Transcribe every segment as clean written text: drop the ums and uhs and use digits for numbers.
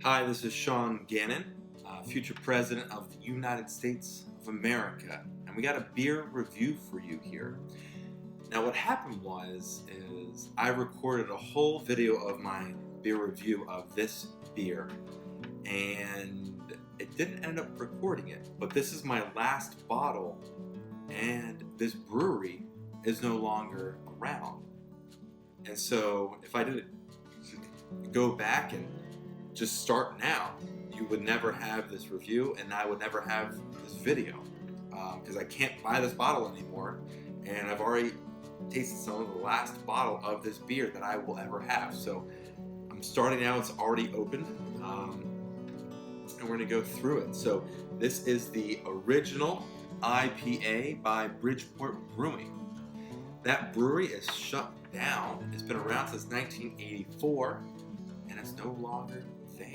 Hi, this is Sean Gannon, future president of the United States of America, and we got a beer review for you here. Now, what happened is I recorded a whole video of my beer review of this beer, and it didn't end up recording it, but this is my last bottle, and this brewery is no longer around. And so, if I did go back and just start now, you would never have this review and I would never have this video because I can't buy this bottle anymore, and I've already tasted some of the last bottle of this beer that I will ever have. So I'm starting now. It's already opened, and we're going to go through it. So this is the original IPA by BridgePort Brewing. That brewery is shut down. It's been around since 1984 and it's no longer there.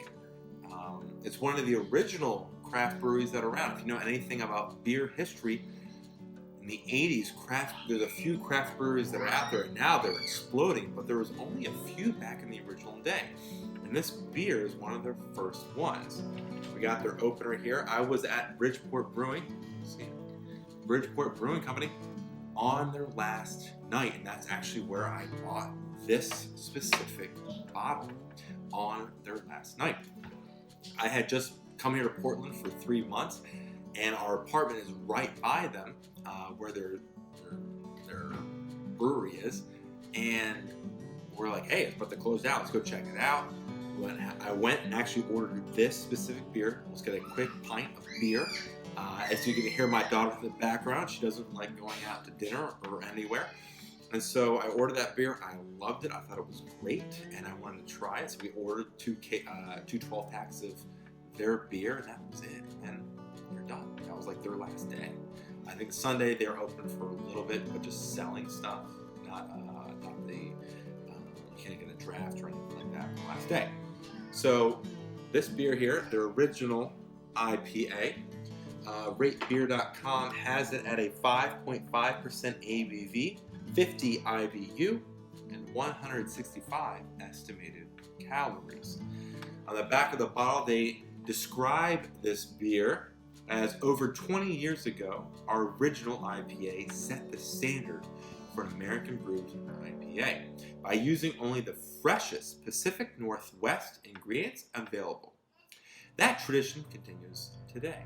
It's one of the original craft breweries that are around. If you know anything about beer history, in the 80s, there's a few craft breweries that are out there, and now they're exploding, but there was only a few back in the original day. And this beer is one of their first ones. We got their opener here. I was at BridgePort Brewing, BridgePort Brewing Company, on their last night, and that's actually where I bought this specific bottle, on their last night. I had just come here to Portland for 3 months, and our apartment is right by them, where their brewery is, and we're like, hey, it's about to close down, let's go check it out. I went and actually ordered this specific beer. Let's get a quick pint of beer. As you can hear my daughter in the background, she doesn't like going out to dinner or anywhere. And so I ordered that beer. I loved it. I thought it was great, and I wanted to try it. So we ordered two 12 packs of their beer, and that was it. And they're done. That was like their last day. I think Sunday they were open for a little bit, but just selling stuff, not the you can't get a draft or anything like that for the last day. So this beer here, their original IPA. RateBeer.com has it at a 5.5% ABV, 50 IBU, and 165 estimated calories. On the back of the bottle, they describe this beer as over 20 years ago, our original IPA set the standard for an American brewed IPA by using only the freshest Pacific Northwest ingredients available. That tradition continues today.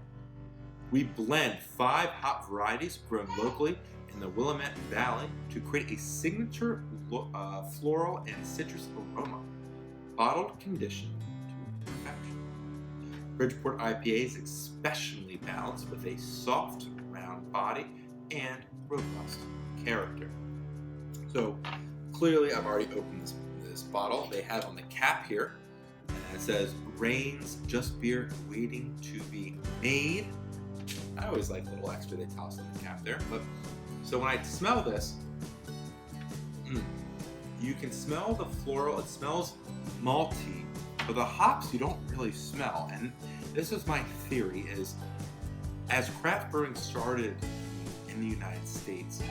We blend 5 hop varieties grown locally in the Willamette Valley to create a signature floral and citrus aroma, bottled conditioned to perfection. BridgePort IPA is especially balanced with a soft, round body and robust character. So clearly, I've already opened this bottle. They have on the cap here, and it says, "Rain's just beer waiting to be made." I always like a little extra they toss on the cap there. But so when I smell this, you can smell the floral. It smells malty, but the hops you don't really smell. And this is my theory: is as craft brewing started in the United States,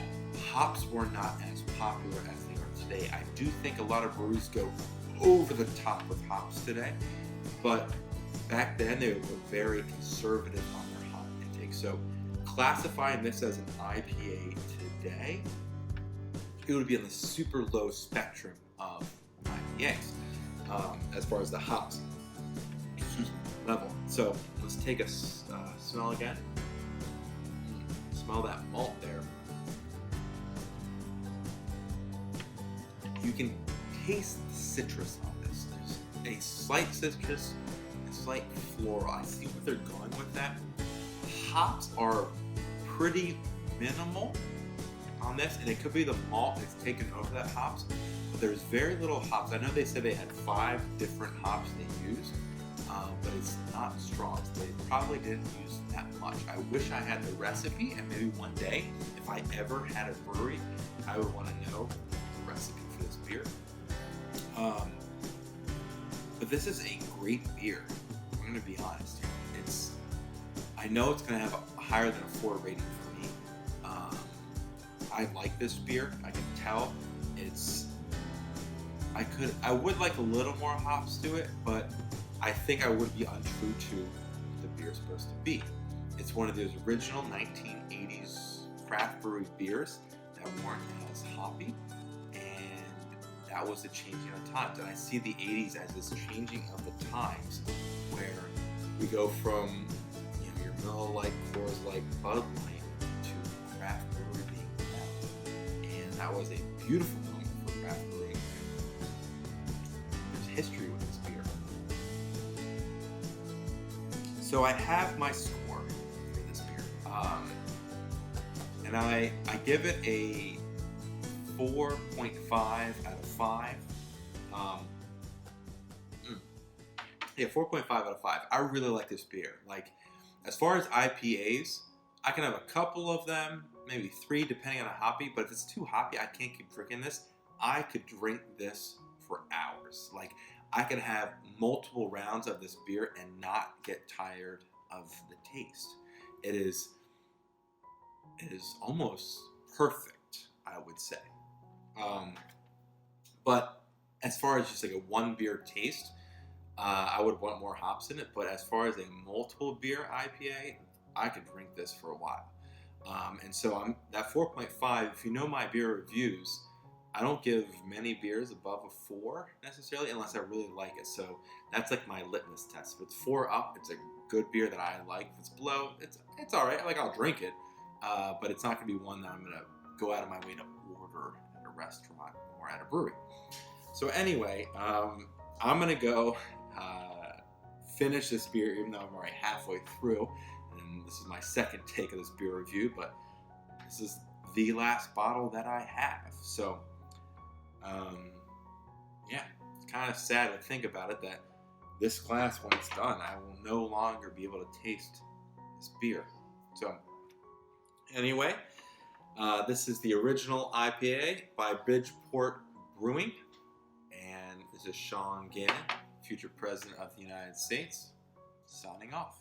hops were not as popular as they are today. I do think a lot of breweries go over the top with hops today, but back then they were very conservative on their hop intake. So classifying this as an IPA today, it would be on the super low spectrum of IPAs as far as the hops level. So let's take a smell again. Smell that malt there. You can taste the citrus on this. There's a slight citrus, a slight floral. I see what they're going with that. Hops are pretty minimal on this, and it could be the malt that's taken over that hops, but there's very little hops. I know they said they had 5 different hops they used, but it's not strong. So they probably didn't use that much. I wish I had the recipe, and maybe one day, if I ever had a brewery, I would want to know the recipe for this beer. But this is a great beer. I'm going to be honest. I know it's going to have a higher than a 4 rating for me. I like this beer. I can tell I would like a little more hops to it, but I think I would be untrue to what the beer is supposed to be. It's one of those original 1980s craft brewery beers that weren't as hoppy, and that was the changing of times. And I see the 80s as this changing of the times, where we go from your Miller Lite, Coors Light, Bud Light to craft brewery being now. And that was a beautiful moment for craft brewing. There's history with this beer. So I have my score for this beer, and I give it a 4.5 out of 5. Yeah, 4.5 out of 5. I really like this beer. Like, as far as IPAs, I can have a couple of them, maybe 3 depending on how hoppy, but if it's too hoppy, I can't keep drinking this. I could drink this for hours. Like, I could have multiple rounds of this beer and not get tired of the taste. It is almost perfect, I would say. But as far as just like a one beer taste, I would want more hops in it. But as far as a multiple beer IPA, I could drink this for a while. And so I'm that 4.5. If you know my beer reviews, I don't give many beers above a 4 necessarily unless I really like it. So that's like my litmus test. If it's 4 up, it's a good beer that I like. If it's below, it's all right. Like, I'll drink it, but it's not going to be one that I'm going to go out of my way to order at a restaurant or at a brewery. So anyway, I'm going to go finish this beer, even though I'm already halfway through. And this is my second take of this beer review, but this is the last bottle that I have. So, yeah, it's kind of sad to think about it that this glass, when it's done, I will no longer be able to taste this beer. So, anyway, this is the original IPA by BridgePort Brewing, and this is Sean Gannon, future President of the United States, signing off.